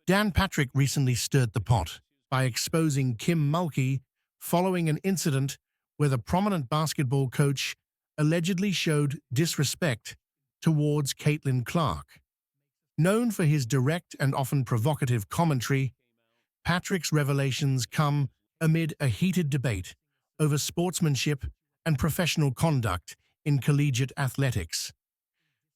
Dan Patrick recently stirred the pot by exposing Kim Mulkey following an incident where the prominent basketball coach allegedly showed disrespect towards Caitlin Clark. Known for his direct and often provocative commentary, Patrick's revelations come amid a heated debate over sportsmanship and professional conduct in collegiate athletics.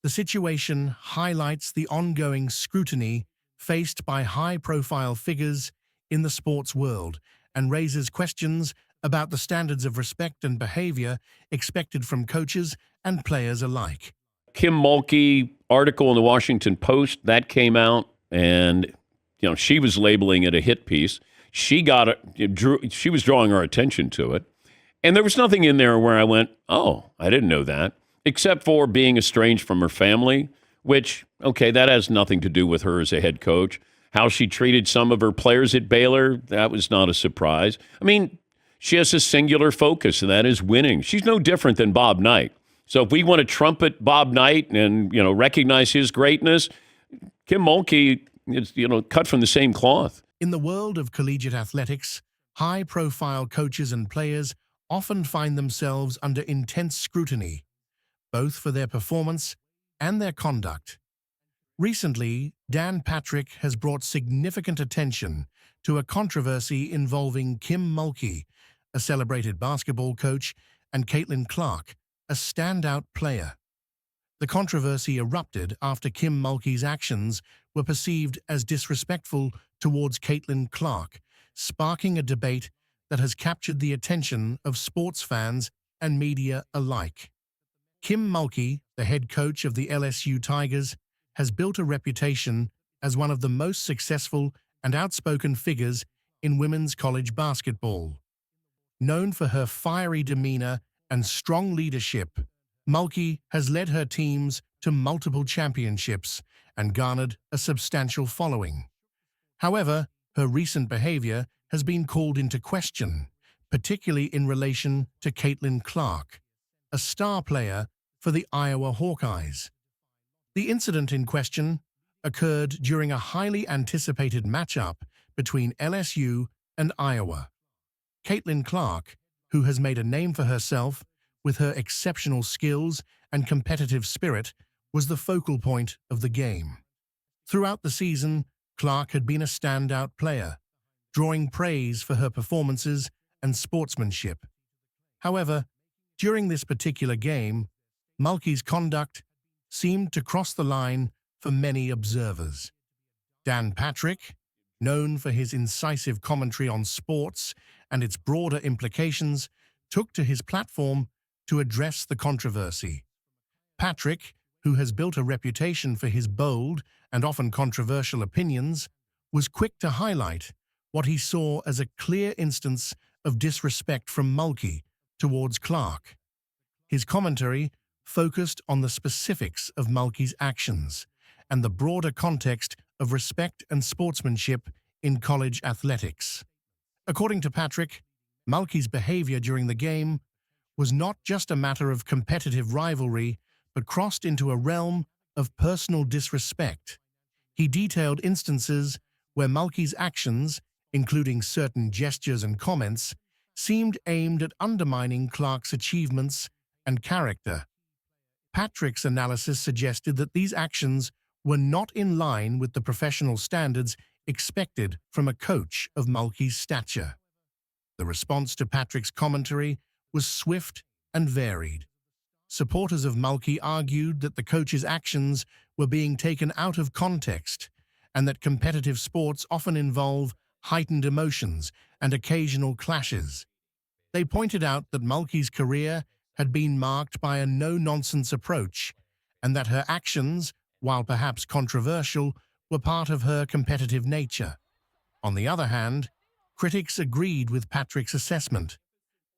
The situation highlights the ongoing scrutiny faced by high-profile figures in the sports world and raises questions about the standards of respect and behavior expected from coaches and players alike. Kim Mulkey article in the Washington Post that came out, and she was labeling it a hit piece. She was drawing our attention to it, and there was nothing in there where I went, "Oh, I didn't know that," except for being estranged from her family, which, okay, that has nothing to do with her as a head coach. How she treated some of her players at Baylor, that was not a surprise. I mean, she has a singular focus, and that is winning. She's no different than Bob Knight. So if we want to trumpet Bob Knight and, recognize his greatness, Kim Mulkey is, cut from the same cloth. In the world of collegiate athletics, high-profile coaches and players often find themselves under intense scrutiny, both for their performance and their conduct. Recently, Dan Patrick has brought significant attention to a controversy involving Kim Mulkey, a celebrated basketball coach, and Caitlin Clark, a standout player. The controversy erupted after Kim Mulkey's actions were perceived as disrespectful towards Caitlin Clark, sparking a debate that has captured the attention of sports fans and media alike. Kim Mulkey, the head coach of the LSU Tigers, has built a reputation as one of the most successful and outspoken figures in women's college basketball. Known for her fiery demeanor and strong leadership, Mulkey has led her teams to multiple championships and garnered a substantial following. However, her recent behavior has been called into question, particularly in relation to Caitlin Clark, a star player for the Iowa Hawkeyes. The incident in question occurred during a highly anticipated matchup between LSU and Iowa. Caitlin Clark, who has made a name for herself with her exceptional skills and competitive spirit, was the focal point of the game. Throughout the season, Clark had been a standout player, drawing praise for her performances and sportsmanship. However, during this particular game, Mulkey's conduct seemed to cross the line for many observers. Dan Patrick, known for his incisive commentary on sports and its broader implications, took to his platform to address the controversy. Patrick, who has built a reputation for his bold and often controversial opinions, was quick to highlight what he saw as a clear instance of disrespect from Mulkey towards Clark. His commentary focused on the specifics of Mulkey's actions and the broader context of respect and sportsmanship in college athletics. According to Patrick, Mulkey's behavior during the game was not just a matter of competitive rivalry, but crossed into a realm of personal disrespect. He detailed instances where Mulkey's actions, including certain gestures and comments, seemed aimed at undermining Clark's achievements and character. Patrick's analysis suggested that these actions were not in line with the professional standards expected from a coach of Mulkey's stature. The response to Patrick's commentary was swift and varied. Supporters of Mulkey argued that the coach's actions were being taken out of context and that competitive sports often involve heightened emotions and occasional clashes. They pointed out that Mulkey's career had been marked by a no-nonsense approach and that her actions, while perhaps controversial, were part of her competitive nature. On the other hand, critics agreed with Patrick's assessment,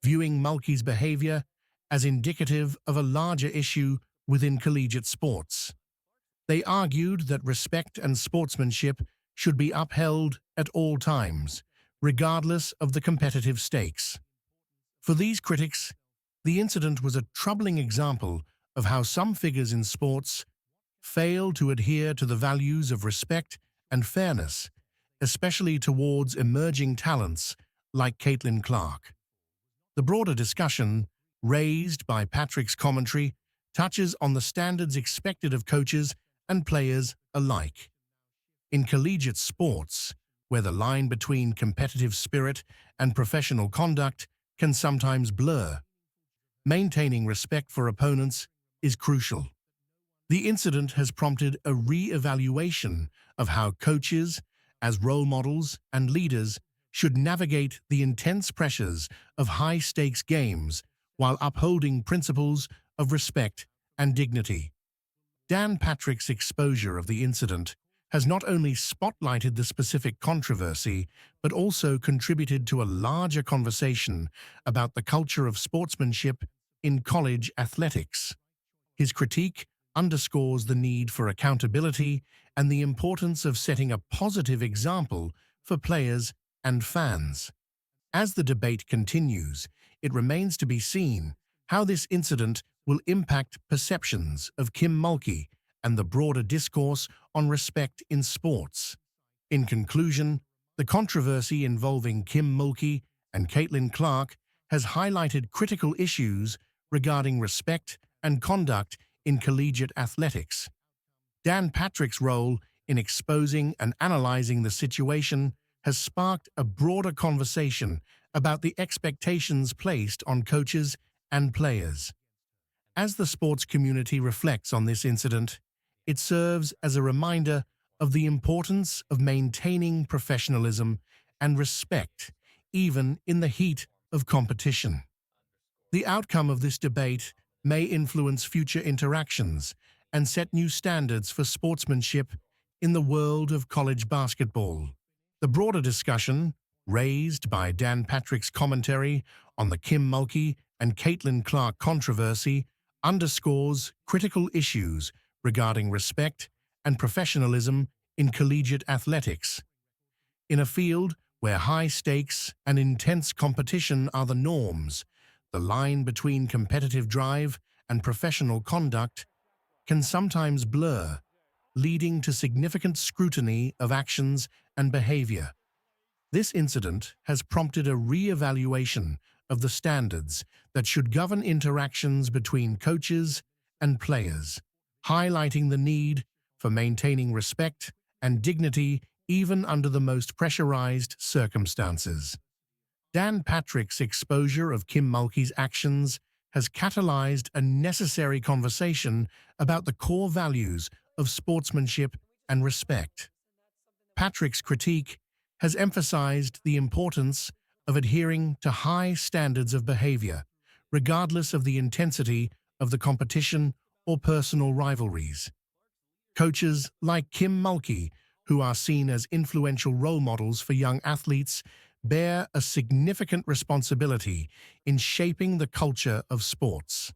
viewing Mulkey's behavior as indicative of a larger issue within collegiate sports. They argued that respect and sportsmanship should be upheld at all times, regardless of the competitive stakes. For these critics, the incident was a troubling example of how some figures in sports fail to adhere to the values of respect and fairness, especially towards emerging talents like Caitlin Clark. The broader discussion, raised by Patrick's commentary, touches on the standards expected of coaches and players alike. In collegiate sports, where the line between competitive spirit and professional conduct can sometimes blur, maintaining respect for opponents is crucial. The incident has prompted a re-evaluation of how coaches, as role models and leaders, should navigate the intense pressures of high-stakes games while upholding principles of respect and dignity. Dan Patrick's exposure of the incident has not only spotlighted the specific controversy, but also contributed to a larger conversation about the culture of sportsmanship in college athletics. His critique underscores the need for accountability and the importance of setting a positive example for players and fans. As the debate continues, it remains to be seen how this incident will impact perceptions of Kim Mulkey and the broader discourse on respect in sports. In conclusion, the controversy involving Kim Mulkey and Caitlin Clark has highlighted critical issues regarding respect and conduct in collegiate athletics. Dan Patrick's role in exposing and analyzing the situation has sparked a broader conversation about the expectations placed on coaches and players. As the sports community reflects on this incident, it serves as a reminder of the importance of maintaining professionalism and respect, even in the heat of competition. The outcome of this debate may influence future interactions and set new standards for sportsmanship in the world of college basketball. The broader discussion, raised by Dan Patrick's commentary on the Kim Mulkey and Caitlin Clark controversy, underscores critical issues regarding respect and professionalism in collegiate athletics. In a field where high stakes and intense competition are the norms, the line between competitive drive and professional conduct can sometimes blur, leading to significant scrutiny of actions and behavior. This incident has prompted a re-evaluation of the standards that should govern interactions between coaches and players, highlighting the need for maintaining respect and dignity even under the most pressurized circumstances. Dan Patrick's exposure of Kim Mulkey's actions has catalyzed a necessary conversation about the core values of sportsmanship and respect. Patrick's critique has emphasized the importance of adhering to high standards of behavior, regardless of the intensity of the competition or personal rivalries. Coaches like Kim Mulkey, who are seen as influential role models for young athletes, bear a significant responsibility in shaping the culture of sports.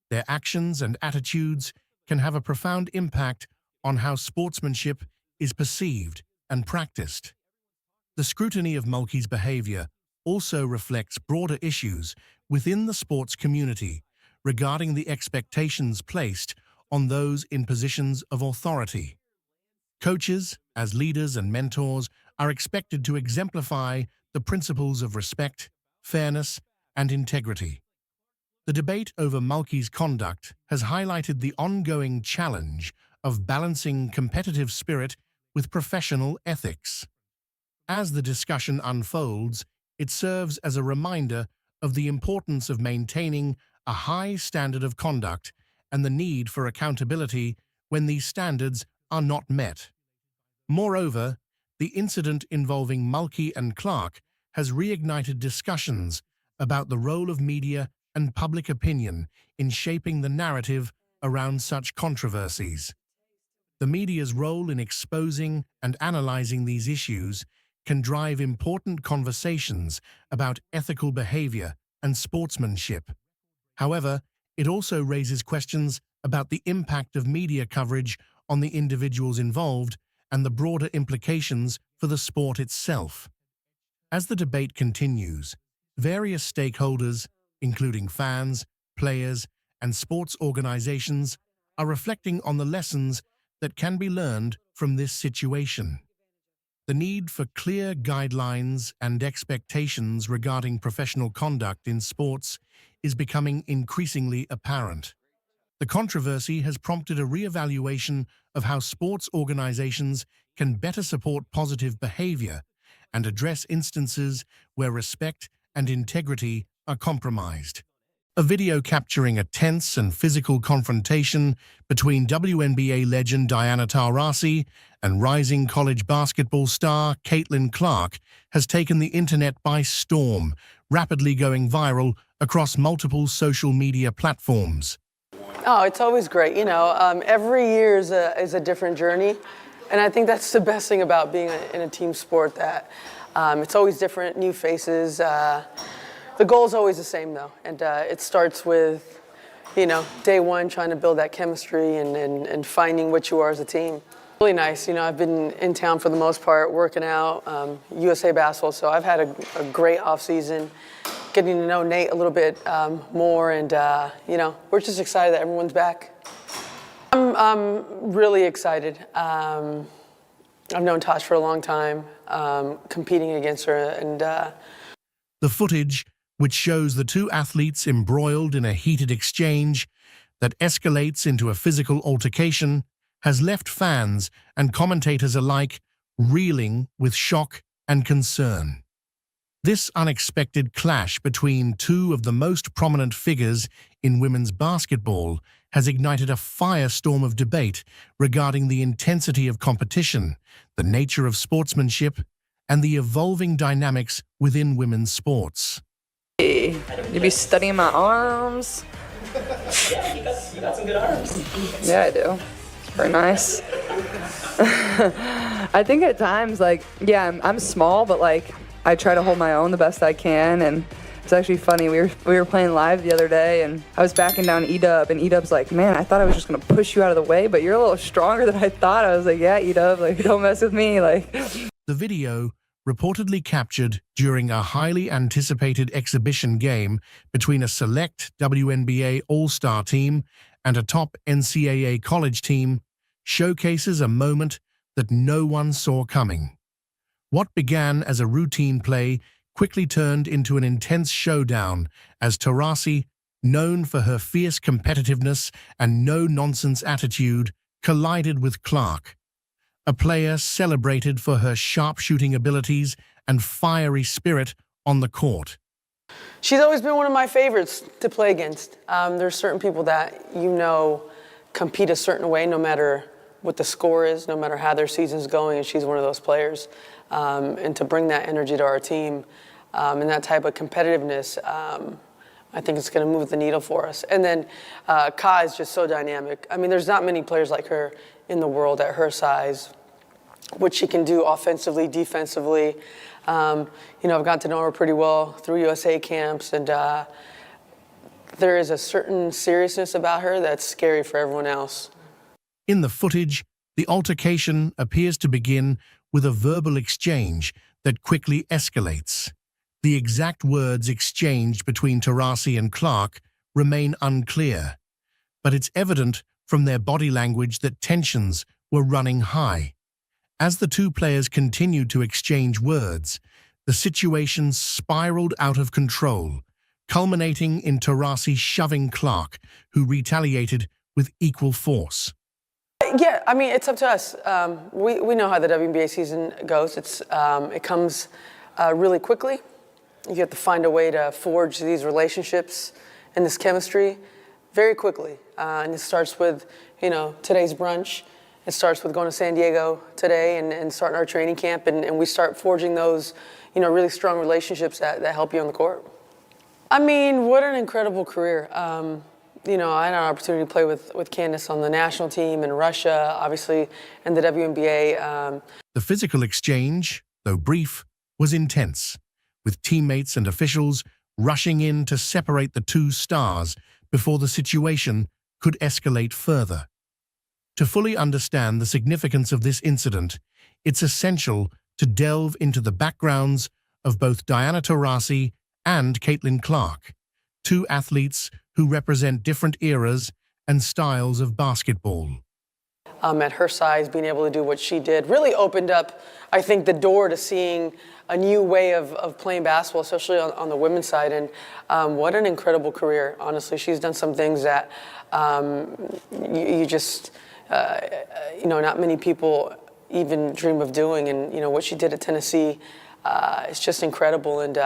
Their actions and attitudes can have a profound impact on how sportsmanship is perceived and practiced. The scrutiny of Mulkey's behavior also reflects broader issues within the sports community regarding the expectations placed on those in positions of authority. Coaches, as leaders and mentors, are expected to exemplify the principles of respect, fairness, and integrity. The debate over Mulkey's conduct has highlighted the ongoing challenge of balancing competitive spirit with professional ethics. As the discussion unfolds, it serves as a reminder of the importance of maintaining a high standard of conduct and the need for accountability when these standards are not met. Moreover, the incident involving Mulkey and Clark has reignited discussions about the role of media and public opinion in shaping the narrative around such controversies. The media's role in exposing and analyzing these issues can drive important conversations about ethical behavior and sportsmanship. However, it also raises questions about the impact of media coverage on the individuals involved and the broader implications for the sport itself. As the debate continues, various stakeholders, including fans, players, and sports organizations, are reflecting on the lessons that can be learned from this situation. The need for clear guidelines and expectations regarding professional conduct in sports is becoming increasingly apparent. The controversy has prompted a re-evaluation of how sports organizations can better support positive behavior and address instances where respect and integrity are compromised. A video capturing a tense and physical confrontation between WNBA legend Diana Taurasi and rising college basketball star Caitlin Clark has taken the internet by storm, rapidly going viral across multiple social media platforms. Oh, it's always great. Every year is a different journey. And I think that's the best thing about being in a team sport, that it's always different, new faces. The goal is always the same, though. And it starts with, day one, trying to build that chemistry and finding what you are as a team. Really nice. I've been in town for the most part, working out, USA basketball. So I've had a great off season, getting to know Nate a little bit more. And, we're just excited that everyone's back. I'm really excited. I've known Tosh for a long time, competing against her. And The footage, which shows the two athletes embroiled in a heated exchange that escalates into a physical altercation, has left fans and commentators alike reeling with shock and concern. This unexpected clash between two of the most prominent figures in women's basketball has ignited a firestorm of debate regarding the intensity of competition, the nature of sportsmanship, and the evolving dynamics within women's sports. You be studying my arms? Yeah, you got some good arms. Yeah, I do. It's very nice. I think at times, I'm small, but I try to hold my own the best I can, and it's actually funny. We were playing live the other day, and I was backing down E-Dub, and E-Dub's like, "Man, I thought I was just gonna push you out of the way, but you're a little stronger than I thought." I was like, "Yeah, E-Dub, don't mess with me." The video, reportedly captured during a highly anticipated exhibition game between a select WNBA All-Star team and a top NCAA college team, showcases a moment that no one saw coming. What began as a routine play quickly turned into an intense showdown as Taurasi, known for her fierce competitiveness and no-nonsense attitude, collided with Clark, a player celebrated for her sharpshooting abilities and fiery spirit on the court. she's always been one of my favorites to play against. There's certain people that compete a certain way, no matter what the score is, no matter how their season's going, and she's one of those players. And to bring that energy to our team and that type of competitiveness, I think it's going to move the needle for us. And then Kai is just so dynamic. I mean, there's not many players like her in the world at her size, what she can do offensively, defensively. I've gotten to know her pretty well through USA camps, and there is a certain seriousness about her that's scary for everyone else. In the footage, the altercation appears to begin with a verbal exchange that quickly escalates. The exact words exchanged between Taurasi and Clark remain unclear, but it's evident from their body language that tensions were running high. As the two players continued to exchange words, the situation spiraled out of control, culminating in Taurasi shoving Clark, who retaliated with equal force. Yeah, I mean, it's up to us. We know how the WNBA season goes. It comes really quickly. You have to find a way to forge these relationships and this chemistry very quickly. And it starts with, today's brunch. It starts with going to San Diego today and starting our training camp. And we start forging those, really strong relationships that help you on the court. I mean, what an incredible career. I had an opportunity to play with Candace on the national team in Russia, obviously, and the WNBA. The physical exchange, though brief, was intense, with teammates and officials rushing in to separate the two stars before the situation could escalate further. To fully understand the significance of this incident, it's essential to delve into the backgrounds of both Diana Taurasi and Caitlin Clark, two athletes who represent different eras and styles of basketball. at her size, being able to do what she did, really opened up, I think, the door to seeing a new way of playing basketball, especially on the women's side. And what an incredible career, honestly. She's done some things that you just, not many people even dream of doing. And, what she did at Tennessee is just incredible. And,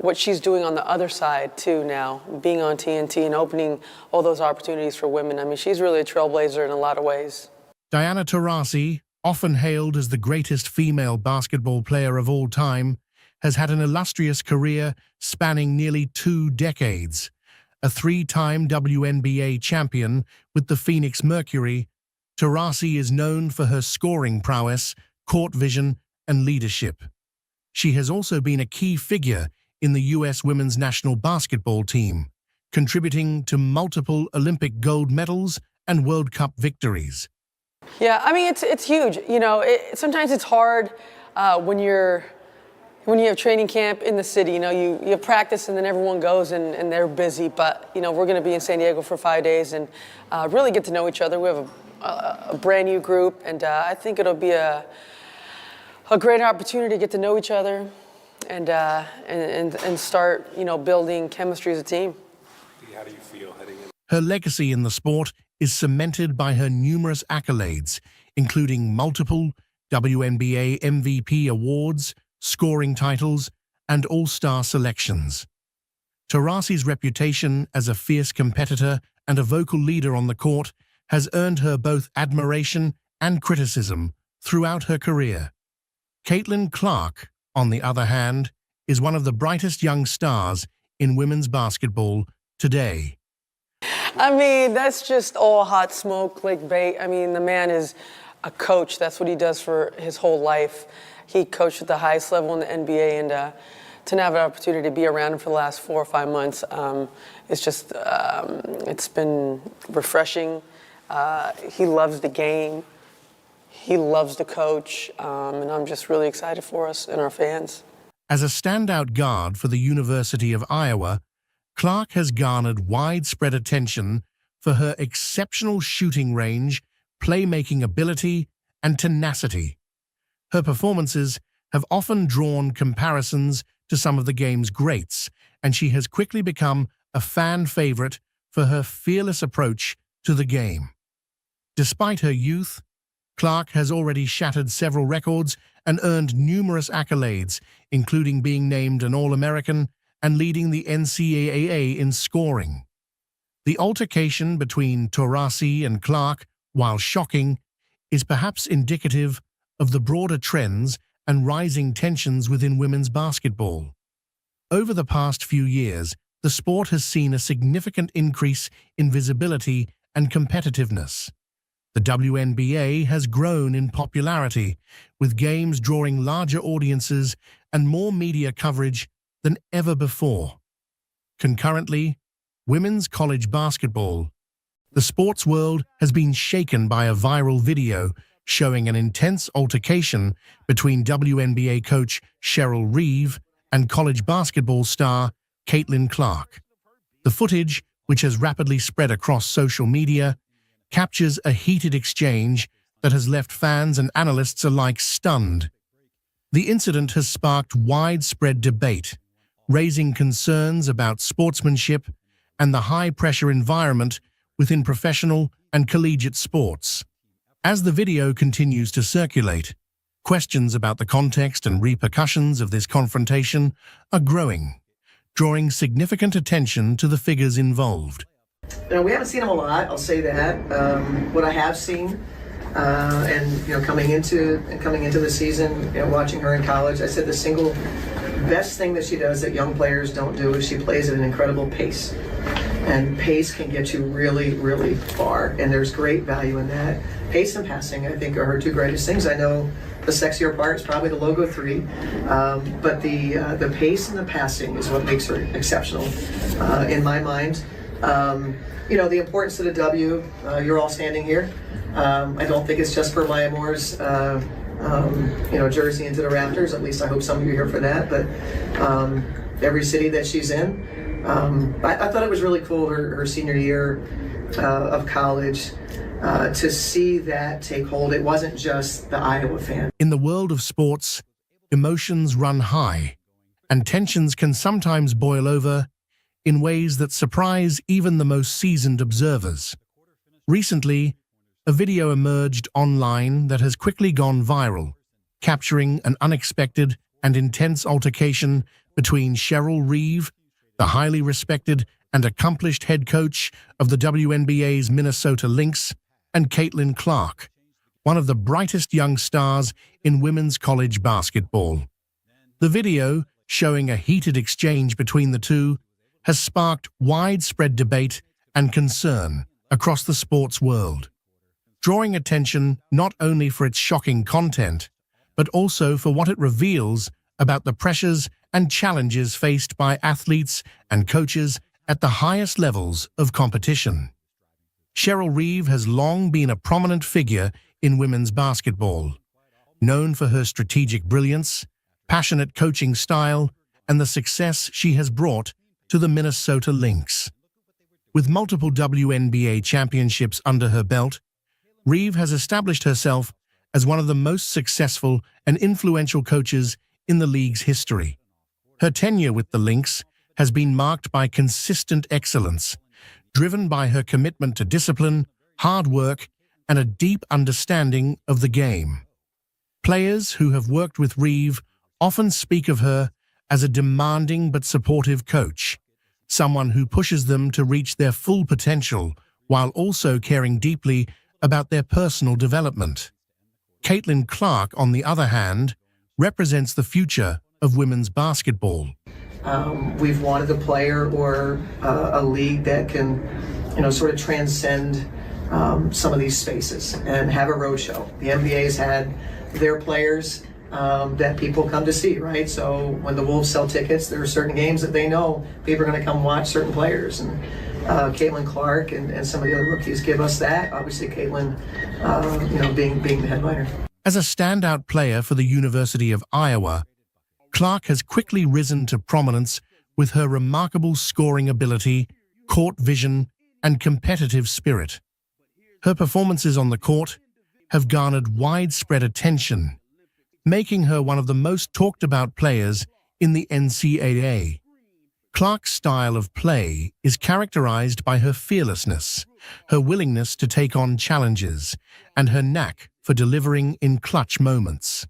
what she's doing on the other side, too, now, being on TNT and opening all those opportunities for women. I mean, she's really a trailblazer in a lot of ways. Diana Taurasi, often hailed as the greatest female basketball player of all time, has had an illustrious career spanning nearly 2 decades. A 3-time WNBA champion with the Phoenix Mercury, Taurasi is known for her scoring prowess, court vision, and leadership. She has also been a key figure in the U.S. women's national basketball team, contributing to multiple Olympic gold medals and World Cup victories. Yeah, I mean, it's huge. Sometimes it's hard when you have training camp in the city. You have practice and then everyone goes and they're busy. But, we're going to be in San Diego for 5 days and really get to know each other. We have a brand new group, and I think it'll be a great opportunity to get to know each other and start, building chemistry as a team. How do you feel heading in? Her legacy in the sport is cemented by her numerous accolades, including multiple WNBA MVP awards, scoring titles, and all-star selections. Taurasi's reputation as a fierce competitor and a vocal leader on the court has earned her both admiration and criticism throughout her career. Caitlin Clark, on the other hand, is one of the brightest young stars in women's basketball today. I mean, that's just all hot smoke, clickbait. I mean, the man is a coach. That's what he does for his whole life. He coached at the highest level in the NBA, and to have an opportunity to be around him for the last 4 or 5 months, it's just, it's been refreshing. He loves the game. He loves the coach, and I'm just really excited for us and our fans. As a standout guard for the University of Iowa, Clark has garnered widespread attention for her exceptional shooting range, playmaking ability, and tenacity. Her performances have often drawn comparisons to some of the game's greats, and she has quickly become a fan favorite for her fearless approach to the game. Despite her youth, Clark has already shattered several records and earned numerous accolades, including being named an All-American and leading the NCAA in scoring. The altercation between Taurasi and Clark, while shocking, is perhaps indicative of the broader trends and rising tensions within women's basketball. Over the past few years, the sport has seen a significant increase in visibility and competitiveness. The WNBA has grown in popularity, with games drawing larger audiences and more media coverage than ever before. Concurrently, women's college basketball. The sports world has been shaken by a viral video showing an intense altercation between WNBA coach Cheryl Reeve and college basketball star Caitlin Clark. The footage, which has rapidly spread across social media, captures a heated exchange that has left fans and analysts alike stunned. The incident has sparked widespread debate, raising concerns about sportsmanship and the high-pressure environment within professional and collegiate sports. As the video continues to circulate, questions about the context and repercussions of this confrontation are growing, drawing significant attention to the figures involved. We haven't seen him a lot, I'll say that. What I have seen, coming into the season, watching her in college, I said the single best thing that she does that young players don't do is she plays at an incredible pace. And pace can get you really, really far, and there's great value in that. Pace and passing, I think, are her 2 greatest things. I know the sexier part is probably the logo 3, but the pace and the passing is what makes her exceptional in my mind. The importance of the W, you're all standing here. I don't think it's just for Maya Moore's, jersey into the Raptors. At least I hope some of you are here for that. But every city that she's in, I thought it was really cool her senior year of college. to see that take hold. It wasn't just the Iowa fan. In the world of sports, emotions run high, and tensions can sometimes boil over in ways that surprise even the most seasoned observers. Recently, a video emerged online that has quickly gone viral, capturing an unexpected and intense altercation between Cheryl Reeve, the highly respected and accomplished head coach of the WNBA's Minnesota Lynx, and Caitlin Clark, one of the brightest young stars in women's college basketball. The video, showing a heated exchange between the two, has sparked widespread debate and concern across the sports world, drawing attention not only for its shocking content, but also for what it reveals about the pressures and challenges faced by athletes and coaches at the highest levels of competition. Cheryl Reeve has long been a prominent figure in women's basketball, known for her strategic brilliance, passionate coaching style, and the success she has brought to the Minnesota Lynx. With multiple WNBA championships under her belt, Reeve has established herself as one of the most successful and influential coaches in the league's history. Her tenure with the Lynx has been marked by consistent excellence, driven by her commitment to discipline, hard work, and a deep understanding of the game. Players who have worked with Reeve often speak of her as a demanding but supportive coach, someone who pushes them to reach their full potential while also caring deeply about their personal development. Caitlin Clark, on the other hand, represents the future of women's basketball. We've wanted a player or a league that can, sort of transcend some of these spaces and have a roadshow. The NBA's had their players that people come to see, right? So when the Wolves sell tickets, there are certain games that they know people are going to come watch certain players. And Caitlin Clark and some of the other rookies give us that. Obviously, Caitlin, being the headliner. As a standout player for the University of Iowa, Clark has quickly risen to prominence with her remarkable scoring ability, court vision, and competitive spirit. Her performances on the court have garnered widespread attention, making her one of the most talked about players in the NCAA. Clark's style of play is characterized by her fearlessness, her willingness to take on challenges, and her knack for delivering in clutch moments.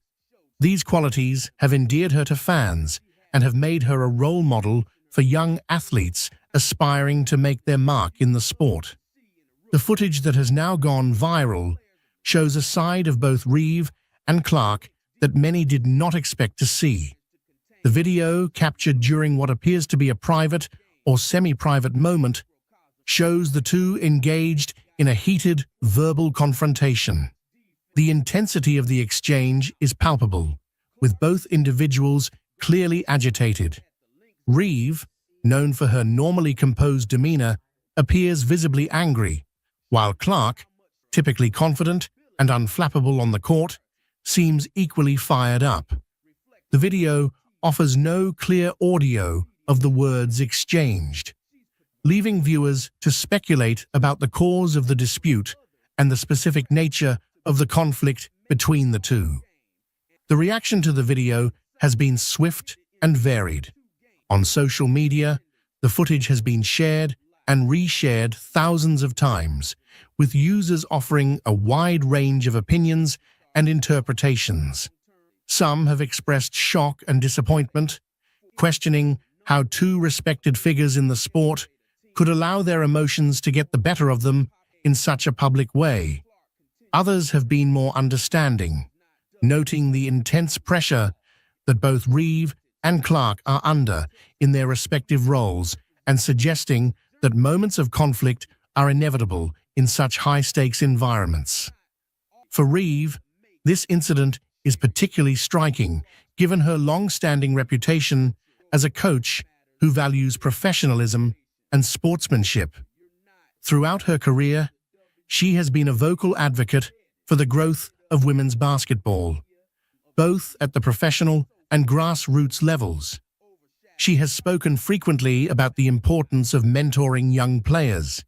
These qualities have endeared her to fans and have made her a role model for young athletes aspiring to make their mark in the sport. The footage that has now gone viral shows a side of both Reeve and Clark that many did not expect to see. The video, captured during what appears to be a private or semi-private moment, shows the two engaged in a heated verbal confrontation. The intensity of the exchange is palpable, with both individuals clearly agitated. Reeve, known for her normally composed demeanor, appears visibly angry, while Clark, typically confident and unflappable on the court, seems equally fired up. The video offers no clear audio of the words exchanged, leaving viewers to speculate about the cause of the dispute and the specific nature of the conflict between the two. The reaction to the video has been swift and varied. On social media, the footage has been shared and reshared thousands of times, with users offering a wide range of opinions and interpretations. Some have expressed shock and disappointment, questioning how two respected figures in the sport could allow their emotions to get the better of them in such a public way. Others have been more understanding, noting the intense pressure that both Reeve and Clark are under in their respective roles and suggesting that moments of conflict are inevitable in such high-stakes environments. For Reeve, this incident is particularly striking given her long-standing reputation as a coach who values professionalism and sportsmanship. Throughout her career, she has been a vocal advocate for the growth of women's basketball, both at the professional and grassroots levels. She has spoken frequently about the importance of mentoring young players,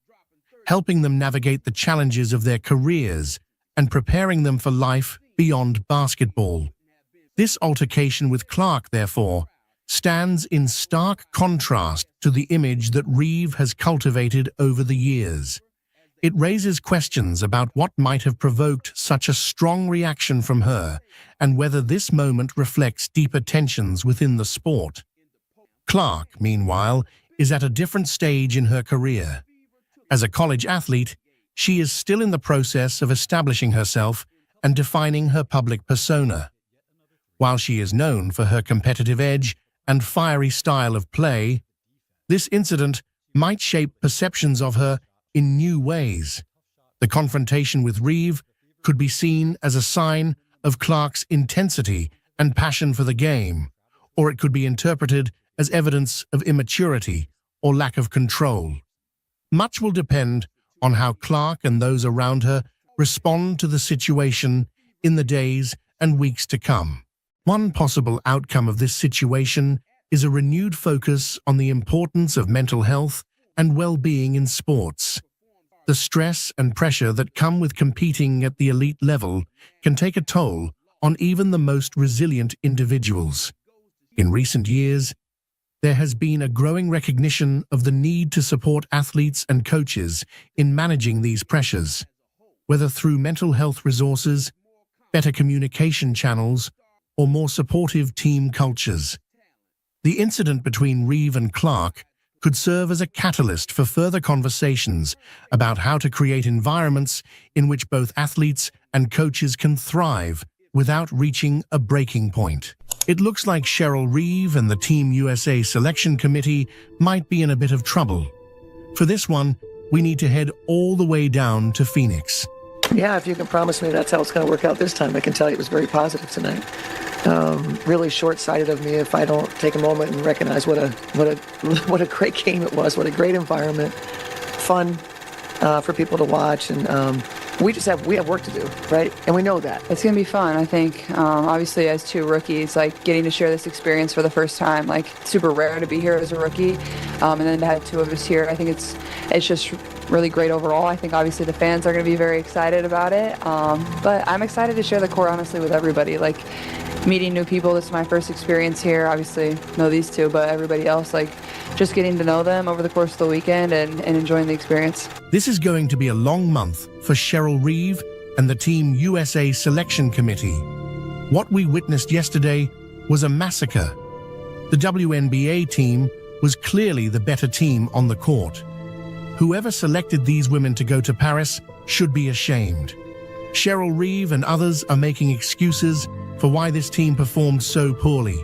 helping them navigate the challenges of their careers and preparing them for life beyond basketball. This altercation with Clark, therefore, stands in stark contrast to the image that Reeve has cultivated over the years. It raises questions about what might have provoked such a strong reaction from her and whether this moment reflects deeper tensions within the sport. Clark, meanwhile, is at a different stage in her career. As a college athlete, she is still in the process of establishing herself and defining her public persona. While she is known for her competitive edge and fiery style of play, this incident might shape perceptions of her in new ways. The confrontation with Reeve could be seen as a sign of Clark's intensity and passion for the game, or it could be interpreted as evidence of immaturity or lack of control. Much will depend on how Clark and those around her respond to the situation in the days and weeks to come. One possible outcome of this situation is a renewed focus on the importance of mental health and well-being in sports. The stress and pressure that come with competing at the elite level can take a toll on even the most resilient individuals. In recent years, there has been a growing recognition of the need to support athletes and coaches in managing these pressures, whether through mental health resources, better communication channels, or more supportive team cultures. The incident between Reeve and Clark could serve as a catalyst for further conversations about how to create environments in which both athletes and coaches can thrive without reaching a breaking point. It looks like Cheryl Reeve and the Team USA Selection Committee might be in a bit of trouble. For this one, we need to head all the way down to Phoenix. Yeah, if you can promise me that's how it's going to work out this time, I can tell you it was very positive tonight. Really short-sighted of me if I don't take a moment and recognize what a great game it was, what a great environment, fun for people to watch, and we have work to do, right? And we know that. It's going to be fun, I think. Obviously, as two rookies, like getting to share this experience for the first time, like super rare to be here as a rookie, and then to have two of us here, I think it's just really great overall. I think obviously the fans are going to be very excited about it, but I'm excited to share the court honestly with everybody. Like meeting new people, this is my first experience here. Obviously know these two, but everybody else, like just getting to know them over the course of the weekend and enjoying the experience. This is going to be a long month for Cheryl Reeve and the Team USA Selection Committee. What we witnessed yesterday was a massacre. The WNBA team was clearly the better team on the court. Whoever selected these women to go to Paris should be ashamed. Cheryl Reeve and others are making excuses for why this team performed so poorly,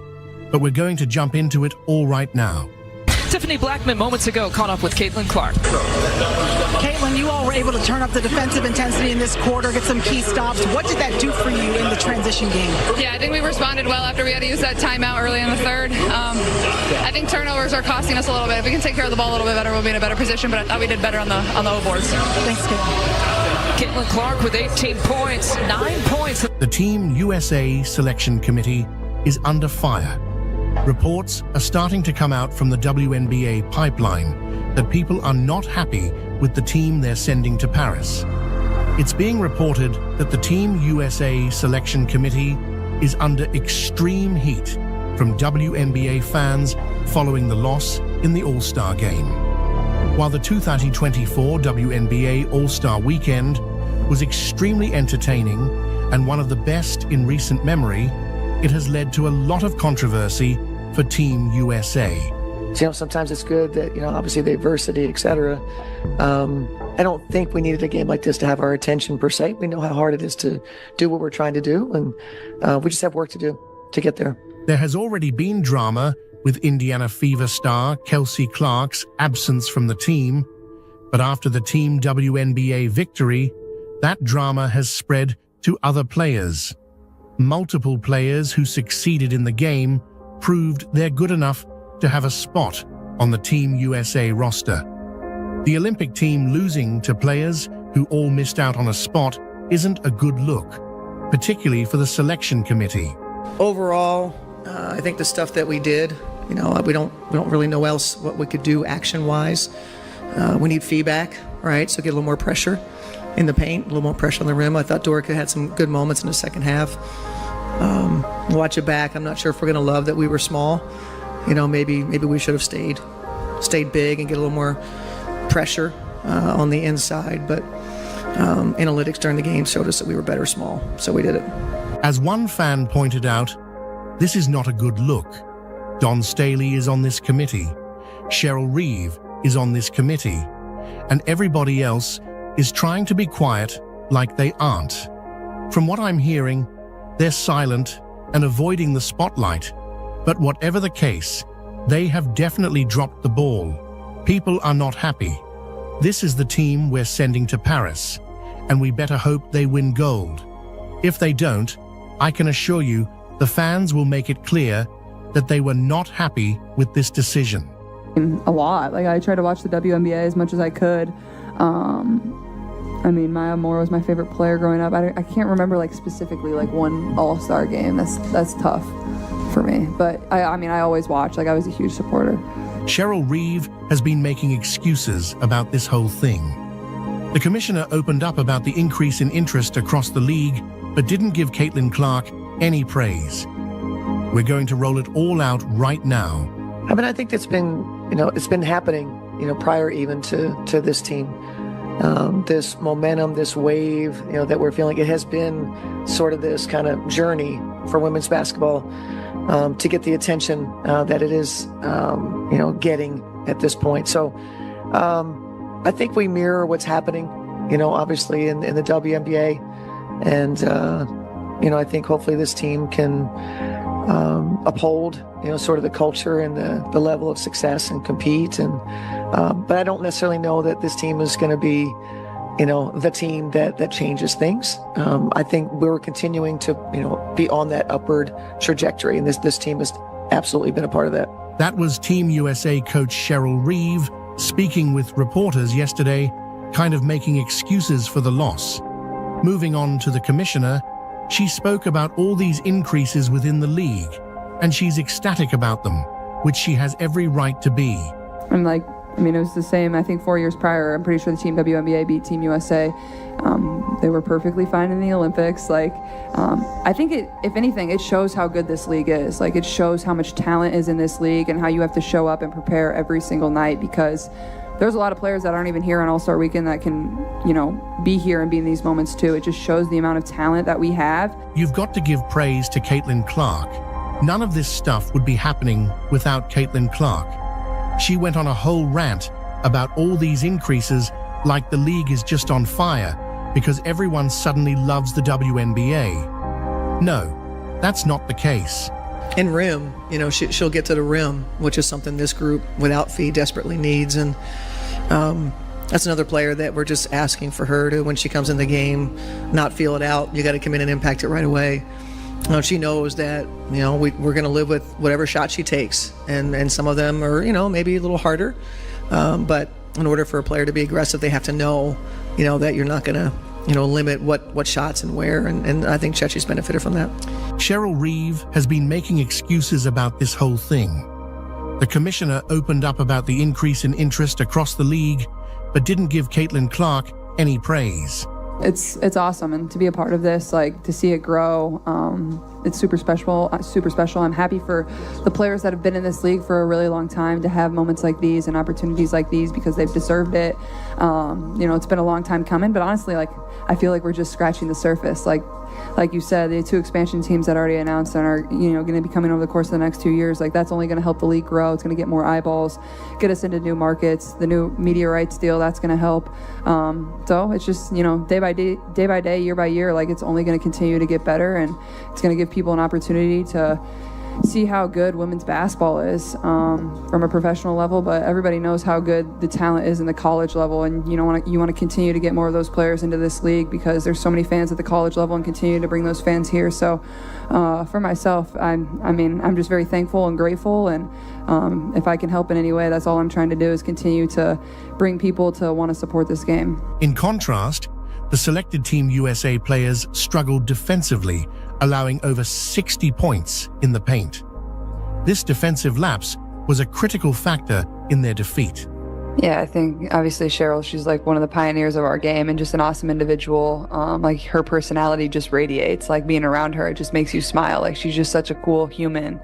but we're going to jump into it all right now. Tiffany Blackman moments ago caught up with Caitlin Clark. Caitlin, you all were able to turn up the defensive intensity in this quarter, get some key stops. What did that do for you in the transition game? Yeah, I think we responded well after we had to use that timeout early in the third. I think turnovers are costing us a little bit. If we can take care of the ball a little bit better, we'll be in a better position, but I thought we did better on the O boards. Thanks, Caitlin. Caitlin Clark with 18 points, 9 points. The Team USA Selection Committee is under fire. Reports are starting to come out from the WNBA pipeline that people are not happy with the team they're sending to Paris. It's being reported that the Team USA Selection Committee is under extreme heat from WNBA fans following the loss in the All-Star Game. While the 2024 WNBA All-Star Weekend was extremely entertaining and one of the best in recent memory, it has led to a lot of controversy for Team USA. So, sometimes it's good that, obviously the adversity, etc. I don't think we needed a game like this to have our attention per se. We know how hard it is to do what we're trying to do, and we just have work to do to get there. There has already been drama with Indiana Fever star Kelsey Clark's absence from the team, but after the Team WNBA victory, that drama has spread to other players. Multiple players who succeeded in the game proved they're good enough to have a spot on the Team USA roster. The Olympic team losing to players who all missed out on a spot isn't a good look, particularly for the selection committee. Overall, I think the stuff that we did, we don't really know else what we could do action-wise. We need feedback. right? So get a little more pressure in the paint, a little more pressure on the rim. I thought Dorica had some good moments in the second half. Watch it back. I'm not sure if we're going to love that we were small. Maybe we should have stayed big and get a little more pressure on the inside. But analytics during the game showed us that we were better small, so we did it. As one fan pointed out, this is not a good look. Don Staley is on this committee. Cheryl Reeve is on this committee. And everybody else is trying to be quiet like they aren't. From what I'm hearing, they're silent and avoiding the spotlight. But whatever the case, they have definitely dropped the ball. People are not happy. This is the team we're sending to Paris, and we better hope they win gold. If they don't, I can assure you the fans will make it clear that they were not happy with this decision. A lot. I tried to watch the WNBA as much as I could. Maya Moore was my favorite player growing up. I can't remember specifically one All-Star game. That's tough for me. But I always watch. I was a huge supporter. Cheryl Reeve has been making excuses about this whole thing. The commissioner opened up about the increase in interest across the league, but didn't give Caitlin Clark any praise. We're going to roll it all out right now. I think it's been happening, prior even to this team. This momentum, this wave, that we're feeling, it has been sort of this kind of journey for women's basketball to get the attention that it is, getting at this point. So I think we mirror what's happening, obviously in the WNBA. And, I think hopefully this team can uphold, sort of the culture and the level of success and compete. And but I don't necessarily know that this team is going to be, the team that changes things. I think we're continuing to, be on that upward trajectory, and this team has absolutely been a part of that. That was Team USA coach Cheryl Reeve speaking with reporters yesterday, kind of making excuses for the loss. Moving on to the commissioner, she spoke about all these increases within the league, and she's ecstatic about them, which she has every right to be. It was the same, I think 4 years prior. I'm pretty sure the Team WNBA beat Team USA. They were perfectly fine in the Olympics. I think if anything, it shows how good this league is. It shows how much talent is in this league and how you have to show up and prepare every single night, because there's a lot of players that aren't even here on All-Star Weekend that can, be here and be in these moments too. It just shows the amount of talent that we have. You've got to give praise to Caitlin Clark. None of this stuff would be happening without Caitlin Clark. She went on a whole rant about all these increases, like the league is just on fire because everyone suddenly loves the WNBA. No, that's not the case. And rim, she'll get to the rim, which is something this group without fee desperately needs. And that's another player that we're just asking for her to, when she comes in the game, not feel it out. You got to come in and impact it right away. She knows that, we're going to live with whatever shot she takes. And some of them are, maybe a little harder. But in order for a player to be aggressive, they have to know, that you're not going to, limit what shots and where. And I think Chechi's benefited from that. Cheryl Reeve has been making excuses about this whole thing. The commissioner opened up about the increase in interest across the league, but didn't give Caitlin Clark any praise. It's awesome, and to be a part of this, to see it grow, it's super special. I'm happy for the players that have been in this league for a really long time to have moments like these and opportunities like these, because they've deserved it. It's been a long time coming, but honestly, I feel like we're just scratching the surface. Like you said, the 2 expansion teams that already announced and are, going to be coming over the course of the next 2 years, that's only going to help the league grow. It's going to get more eyeballs, get us into new markets. The new media rights deal, that's going to help. So it's just, day by day, year by year, it's only going to continue to get better, and it's going to give people an opportunity to see how good women's basketball is from a professional level, but everybody knows how good the talent is in the college level, and you want to continue to get more of those players into this league, because there's so many fans at the college level, and continue to bring those fans here. So for myself, I'm just very thankful and grateful, and if I can help in any way, that's all I'm trying to do, is continue to bring people to want to support this game. In contrast, the selected Team USA players struggled defensively, allowing over 60 points in the paint. This defensive lapse was a critical factor in their defeat. Yeah, I think obviously Cheryl, she's like one of the pioneers of our game and just an awesome individual. Like her personality just radiates, like being around her, it just makes you smile. Like she's just such a cool human.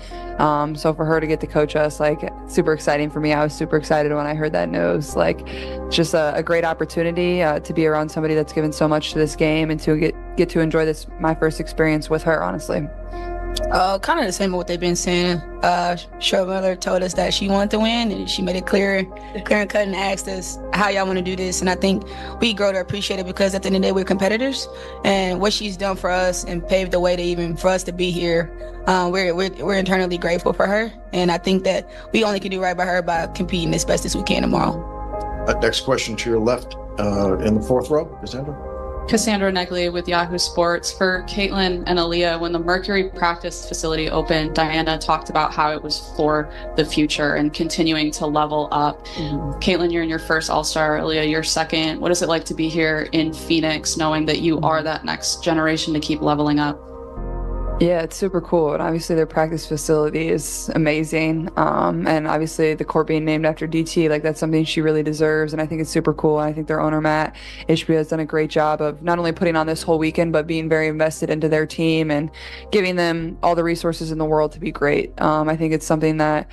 So for her to get to coach us, like super exciting for me. I was super excited when I heard that news. Like just a great opportunity to be around somebody that's given so much to this game and to get to enjoy this, my first experience with her, honestly. Kind of the same as what they've been saying. Cheryl Miller told us that she wanted to win, and she made it clear and cut, and asked us how y'all want to do this. And I think we grow to appreciate it because at the end of the day, we're competitors, and what she's done for us and paved the way to even for us to be here. We're internally grateful for her, and I think that we only can do right by her by competing as best as we can tomorrow. Next question to your left, in the fourth row, Cassandra. Cassandra Negley with Yahoo Sports. For Caitlin and Aaliyah, when the Mercury practice facility opened, Diana talked about how it was for the future and continuing to level up. Caitlin, you're in your first All-Star. Aaliyah, your second. What is it like to be here in Phoenix, knowing that you are that next generation to keep leveling up? Yeah, it's super cool. And obviously their practice facility is amazing. And obviously the court being named after DT, like that's something she really deserves. And I think it's super cool. And I think their owner, Matt Ishbia, has done a great job of not only putting on this whole weekend, but being very invested into their team and giving them all the resources in the world to be great. I think it's something that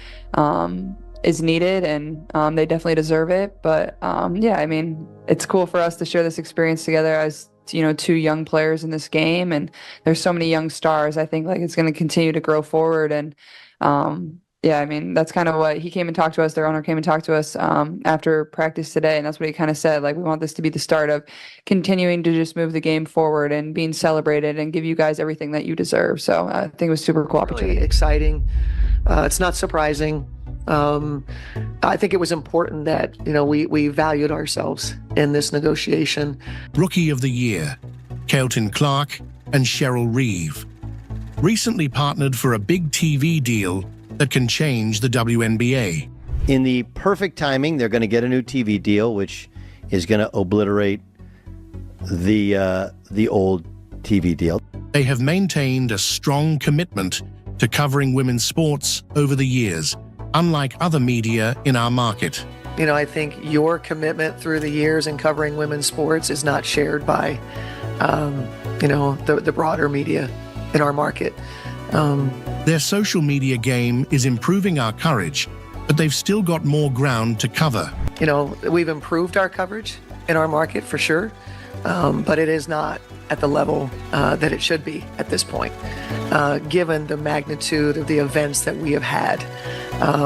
is needed, and they definitely deserve it. But yeah, I mean, it's cool for us to share this experience together as two young players in this game, and there's so many young stars. I think like it's going to continue to grow forward, and yeah, I mean, that's kind of what he came and talked to us. Their owner came and talked to us after practice today, and that's what he kind of said. Like, we want this to be the start of continuing to just move the game forward and being celebrated and give you guys everything that you deserve. So I think it was super cool opportunity. Really exciting. It's not surprising. I think it was important that, we valued ourselves in this negotiation. Rookie of the Year, Kelton Clark and Cheryl Reeve, recently partnered for a big TV deal that can change the WNBA. In the perfect timing, they're going to get a new TV deal, which is going to obliterate the old TV deal. They have maintained a strong commitment to covering women's sports over the years, unlike other media in our market. I think your commitment through the years in covering women's sports is not shared by, the broader media in our market. Their social media game is improving our coverage, but they've still got more ground to cover. We've improved our coverage in our market for sure, but it is not at the level that it should be at this point, given the magnitude of the events that we have had,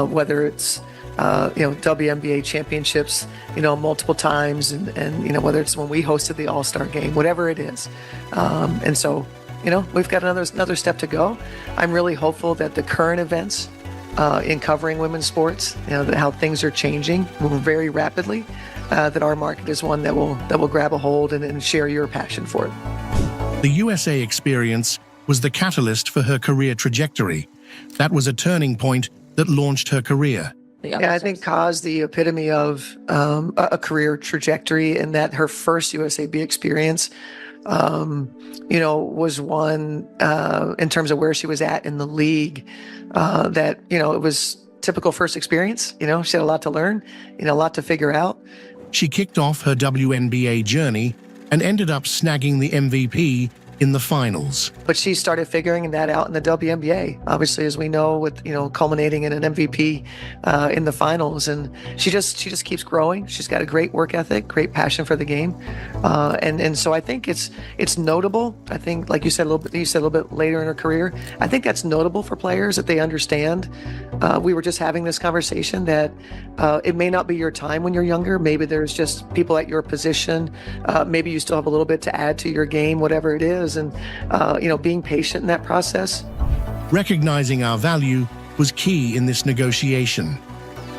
whether it's WNBA championships, multiple times, and whether it's when we hosted the All-Star game, whatever it is. And so, we've got another step to go. I'm really hopeful that the current events in covering women's sports, how things are changing, moving very rapidly, that our market is one that will grab a hold and share your passion for it. The USA experience was the catalyst for her career trajectory. That was a turning point that launched her career. Yeah, I think Ka's the epitome of a career trajectory, in that her first USAB experience, was one in terms of where she was at in the league, that, it was typical first experience. She had a lot to learn, a lot to figure out. She kicked off her WNBA journey and ended up snagging the MVP in the finals. But she started figuring that out in the WNBA, obviously, as we know, with culminating in an MVP in the finals. And she just keeps growing. She's got a great work ethic, great passion for the game, and so I think it's notable. I think, like you said a little bit later in her career, I think that's notable for players, that they understand. We were just having this conversation that it may not be your time when you're younger. Maybe there's just people at your position. Maybe you still have a little bit to add to your game, whatever it is. And, being patient in that process. Recognizing our value was key in this negotiation,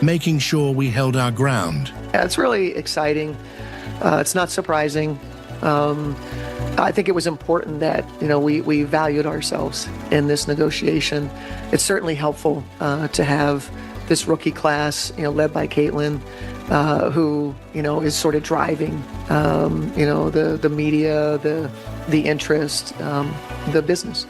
making sure we held our ground. Yeah, it's really exciting. It's not surprising. I think it was important that, we valued ourselves in this negotiation. It's certainly helpful to have this rookie class, led by Caitlin, who, is sort of driving, the media, the interest, the business.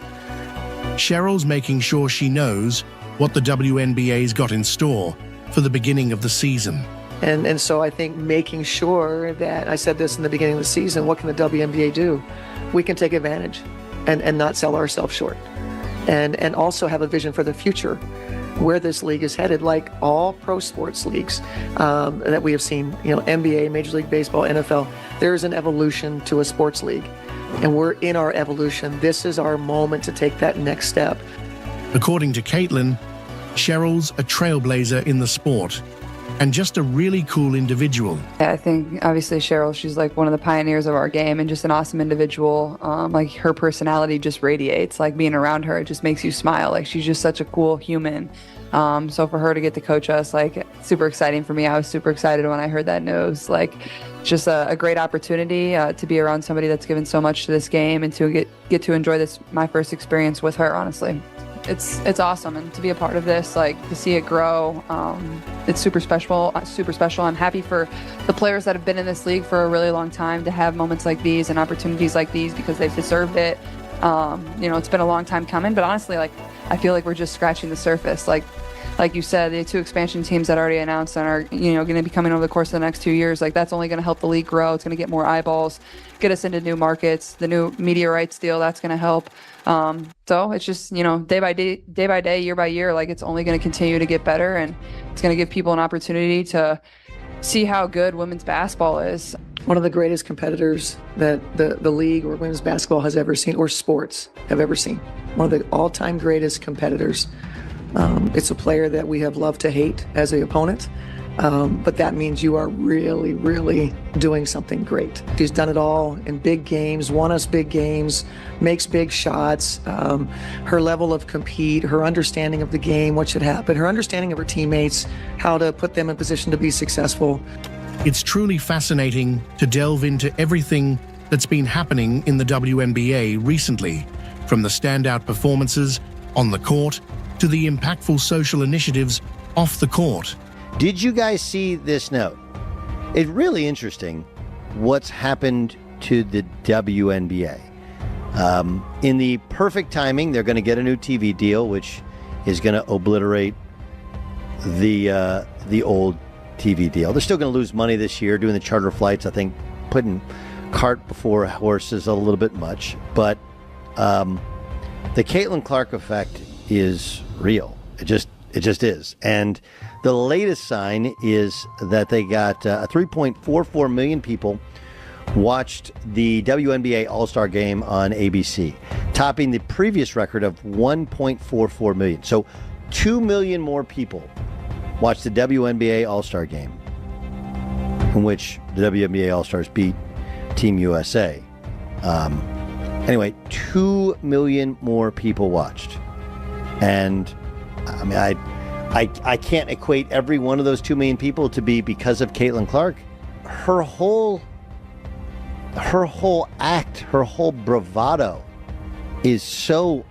Cheryl's making sure she knows what the WNBA's got in store for the beginning of the season. And so I think making sure that, I said this in the beginning of the season, what can the WNBA do? We can take advantage and not sell ourselves short. And also have a vision for the future, where this league is headed, like all pro sports leagues that we have seen, NBA, Major League Baseball, NFL. There is an evolution to a sports league, and we're in our evolution. This is our moment to take that next step. According to Caitlin, Cheryl's a trailblazer in the sport and just a really cool individual. Yeah, I think obviously Cheryl, she's like one of the pioneers of our game and just an awesome individual. Like her personality just radiates, like being around her, it just makes you smile. Like she's just such a cool human. So for her to get to coach us, like super exciting for me. I was super excited when I heard that news. Like just a great opportunity to be around somebody that's given so much to this game and to get to enjoy this, my first experience with her, honestly. It's awesome, and to be a part of this, like to see it grow, it's super special. I'm happy for the players that have been in this league for a really long time to have moments like these and opportunities like these because they've deserved it. It's been a long time coming, but honestly, like I feel like we're just scratching the surface. Like you said, the 2 expansion teams that already announced and are going to be coming over the course of the next 2 years, like that's only going to help the league grow. It's going to get more eyeballs, get us into new markets. The new media rights deal, that's going to help. So it's just day by day, year by year, like it's only going to continue to get better, and it's going to give people an opportunity to see how good women's basketball is. One of the greatest competitors that the league or women's basketball has ever seen, or sports have ever seen. One of the all-time greatest competitors. It's a player that we have loved to hate as an opponent, but that means you are really, really doing something great. She's done it all in big games, won us big games, makes big shots. Her level of compete, her understanding of the game, what should happen, her understanding of her teammates, how to put them in position to be successful. It's truly fascinating to delve into everything that's been happening in the WNBA recently, from the standout performances on the court to the impactful social initiatives off the court. Did you guys see this note? It's really interesting what's happened to the WNBA. In the perfect timing, they're going to get a new TV deal, which is going to obliterate the old TV deal. They're still going to lose money this year doing the charter flights. I think putting cart before horse is a little bit much, but the Caitlin Clark effect is real. It just is. And the latest sign is that they got 3.44 million people watched the WNBA All-Star Game on ABC, topping the previous record of 1.44 million. So 2 million more people watched the WNBA All-Star Game, in which the WNBA All-Stars beat Team USA. Anyway, 2 million more people watched. And I mean, I can't equate every one of those 2 million people to be because of Caitlin Clark. Her whole act, her whole bravado is so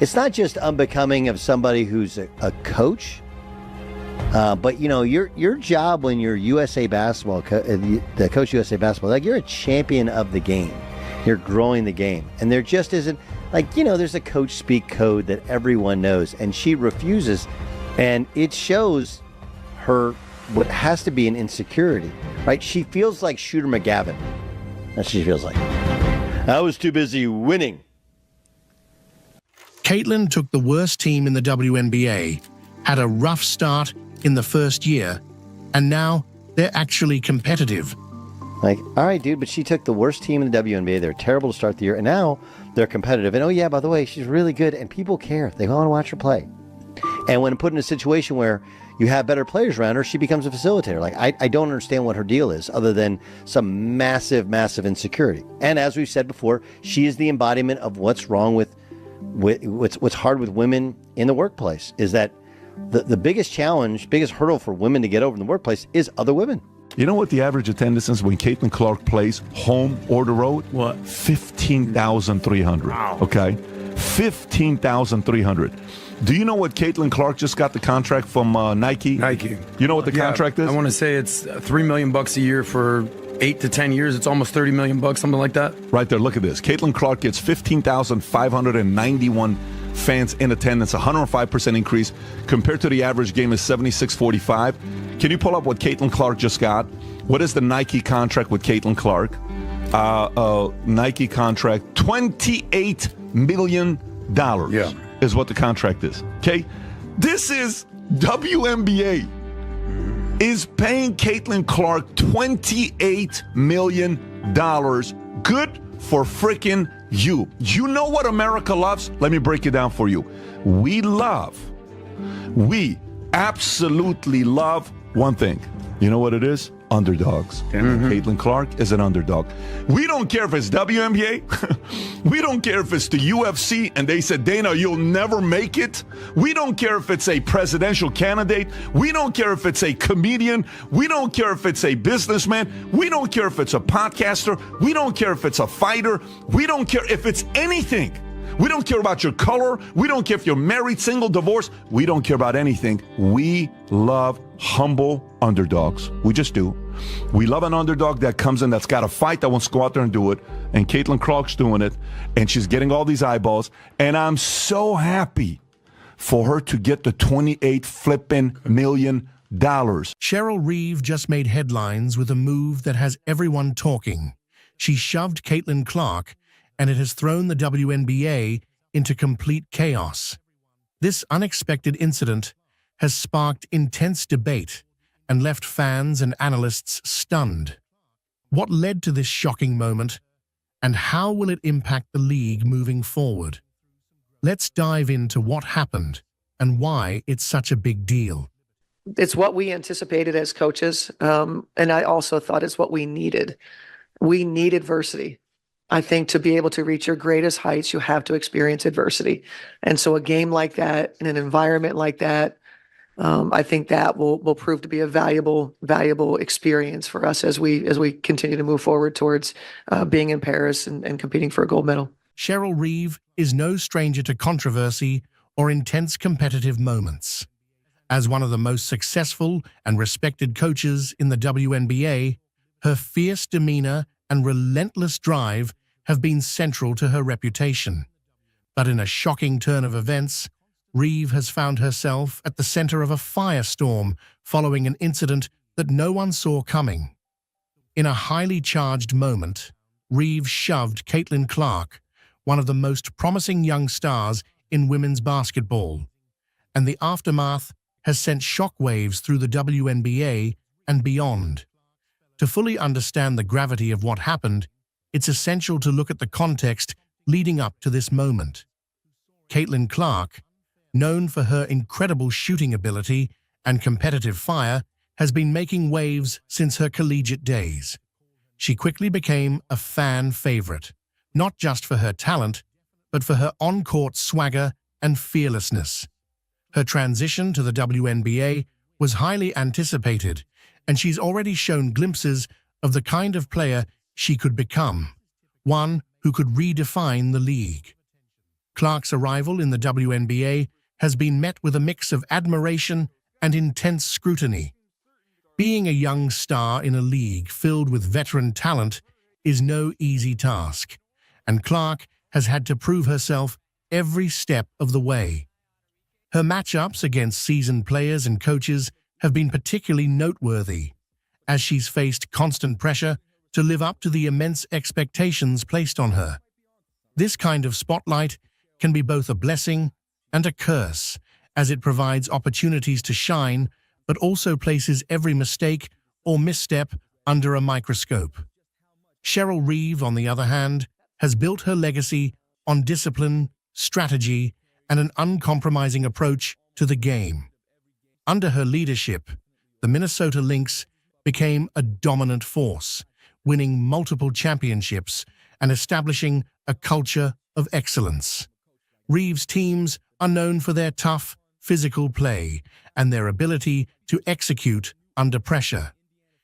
it's not just unbecoming of somebody who's a coach, but your job when you're USA basketball, the coach USA basketball, like you're a champion of the game. You're growing the game, and there just isn't. There's a coach speak code that everyone knows, and she refuses, and it shows her what has to be an insecurity, right? She feels like Shooter McGavin. That's what she feels like. I was too busy winning. Caitlin took the worst team in the WNBA, had a rough start in the first year, and now they're actually competitive. Like, all right, dude, but she took the worst team in the WNBA. They're terrible to start the year, and now they're competitive. And oh yeah, by the way, she's really good, and people care. They want to watch her play. And when put in a situation where you have better players around her, she becomes a facilitator. Like, I don't understand what her deal is, other than some massive, massive insecurity. And as we've said before, she is the embodiment of what's wrong with what's hard with women in the workplace. Is that the biggest challenge, biggest hurdle for women to get over in the workplace is other women. You know what the average attendance is when Caitlin Clark plays home or the road? What? 15,300. Wow. Okay? 15,300. Do you know what Caitlin Clark just got the contract from Nike? Nike. You know what the contract is? I want to say it's $3 million a year for 8 to 10 years. It's almost $30 million, something like that. Right there. Look at this. Caitlin Clark gets $15,591 fans in attendance, 105% increase compared to the average game is 76.45. Can you pull up what Caitlin Clark just got? What is the Nike contract with Caitlin Clark? Nike contract, $28 million is what the contract is. Okay? This is WNBA is paying Caitlin Clark $28 million. Good for freaking you. You know what America loves? Let me break it down for you. We absolutely love one thing. You know what it is? Underdogs. Caitlin Clark is an underdog. We don't care if it's WNBA. We don't care if it's the UFC and they said, Dana, you'll never make it. We don't care if it's a presidential candidate. We don't care if it's a comedian. We don't care if it's a businessman. We don't care if it's a podcaster. We don't care if it's a fighter. We don't care if it's anything. We don't care about your color. We don't care if you're married, single, divorced. We don't care about anything. We love humble underdogs. We just do. We love an underdog that comes in, that's got a fight, that wants to go out there and do it. And Caitlin Clark's doing it. And she's getting all these eyeballs. And I'm so happy for her to get the $28 million. Cheryl Reeve just made headlines with a move that has everyone talking. She shoved Caitlin Clark, and it has thrown the WNBA into complete chaos. This unexpected incident has sparked intense debate and left fans and analysts stunned. What led to this shocking moment, and how will it impact the league moving forward? Let's dive into what happened and why it's such a big deal. It's what we anticipated as coaches, and I also thought it's what we needed. We need adversity. I think to be able to reach your greatest heights, you have to experience adversity. And so a game like that, in an environment like that, I think that will prove to be a valuable experience for us as we continue to move forward towards being in Paris and competing for a gold medal. Cheryl Reeve is no stranger to controversy or intense competitive moments. As one of the most successful and respected coaches in the WNBA, her fierce demeanor and relentless drive have been central to her reputation. But in a shocking turn of events, Reeve has found herself at the center of a firestorm following an incident that no one saw coming. In a highly charged moment, Reeve shoved Caitlin Clark, one of the most promising young stars in women's basketball, and the aftermath has sent shockwaves through the WNBA and beyond. To fully understand the gravity of what happened, it's essential to look at the context leading up to this moment. Caitlin Clark, known for her incredible shooting ability and competitive fire, has been making waves since her collegiate days. She quickly became a fan favorite, not just for her talent, but for her on-court swagger and fearlessness. Her transition to the WNBA was highly anticipated, and she's already shown glimpses of the kind of player she could become, one who could redefine the league. Clark's arrival in the WNBA has been met with a mix of admiration and intense scrutiny. Being a young star in a league filled with veteran talent is no easy task, and Clark has had to prove herself every step of the way. Her matchups against seasoned players and coaches have been particularly noteworthy, as she's faced constant pressure to live up to the immense expectations placed on her. This kind of spotlight can be both a blessing and a curse, as it provides opportunities to shine, but also places every mistake or misstep under a microscope. Cheryl Reeve, on the other hand, has built her legacy on discipline, strategy, and an uncompromising approach to the game. Under her leadership, the Minnesota Lynx became a dominant force, winning multiple championships and establishing a culture of excellence. Reeve's teams are known for their tough, physical play and their ability to execute under pressure.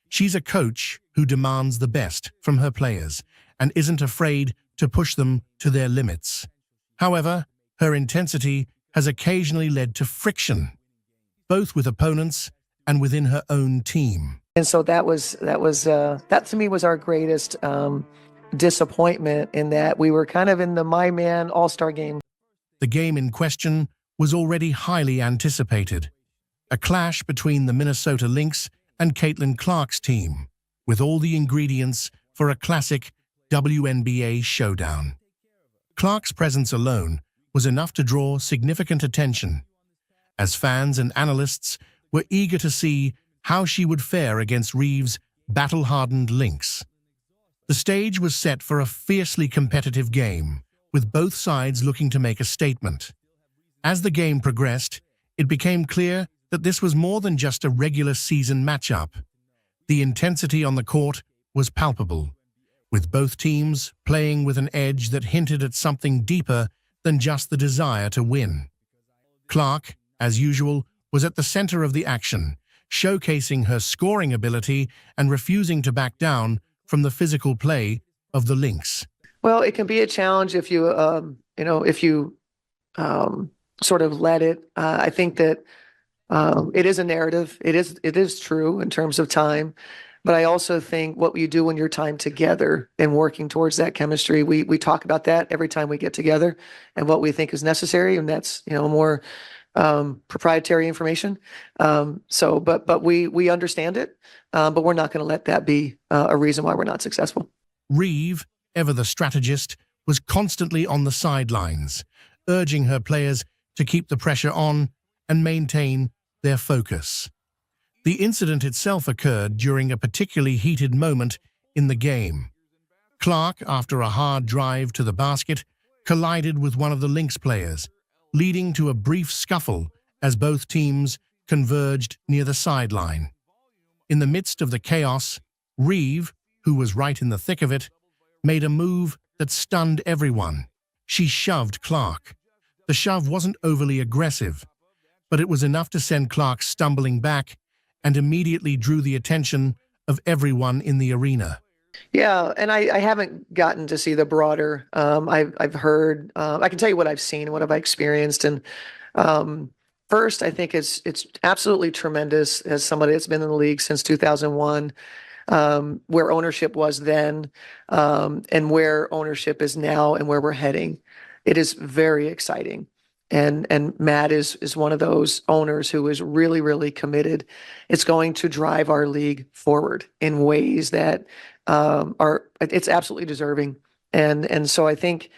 She's a coach who demands the best from her players and isn't afraid to push them to their limits. However, her intensity has occasionally led to friction, both with opponents and within her own team. And so that to me was our greatest disappointment, in that we were kind of in the my man all-star game. The game in question was already highly anticipated. A clash between the Minnesota Lynx and Caitlin Clark's team, with all the ingredients for a classic WNBA showdown. Clark's presence alone was enough to draw significant attention, as fans and analysts were eager to see how she would fare against Reeves' battle-hardened Lynx. The stage was set for a fiercely competitive game, with both sides looking to make a statement. As the game progressed, it became clear that this was more than just a regular season matchup. The intensity on the court was palpable, with both teams playing with an edge that hinted at something deeper than just the desire to win. Clark, as usual, was at the center of the action, showcasing her scoring ability and refusing to back down from the physical play of the Lynx. Well, it can be a challenge if you, sort of let it. I think that it is a narrative. It is true in terms of time, but I also think what you do when you're time together and working towards that chemistry. We talk about that every time we get together, and what we think is necessary, and that's more proprietary information. But we understand it, but we're not going to let that be a reason why we're not successful. Reeve, ever the strategist, was constantly on the sidelines, urging her players to keep the pressure on and maintain their focus. The incident itself occurred during a particularly heated moment in the game. Clark, after a hard drive to the basket, collided with one of the Lynx players, leading to a brief scuffle as both teams converged near the sideline. In the midst of the chaos, Reeve, who was right in the thick of it, made a move that stunned everyone. She shoved Clark. The shove wasn't overly aggressive, but it was enough to send Clark stumbling back and immediately drew the attention of everyone in the arena. Yeah, and I haven't gotten to see the broader. I've heard. I can tell you what I've seen, what I've experienced, and first, I think it's absolutely tremendous as somebody that's been in the league since 2001, where ownership was then, and where ownership is now, and where we're heading. It is very exciting. And Matt is one of those owners who is really, really committed. It's going to drive our league forward in ways that it's absolutely deserving. And so I think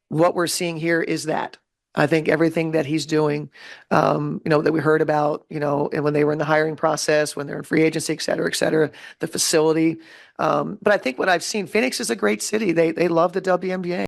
what we're seeing here is that. I think everything that he's doing, that we heard about, and when they were in the hiring process, when they're in free agency, et cetera, the facility. But I think what I've seen, Phoenix is a great city. They love the WNBA.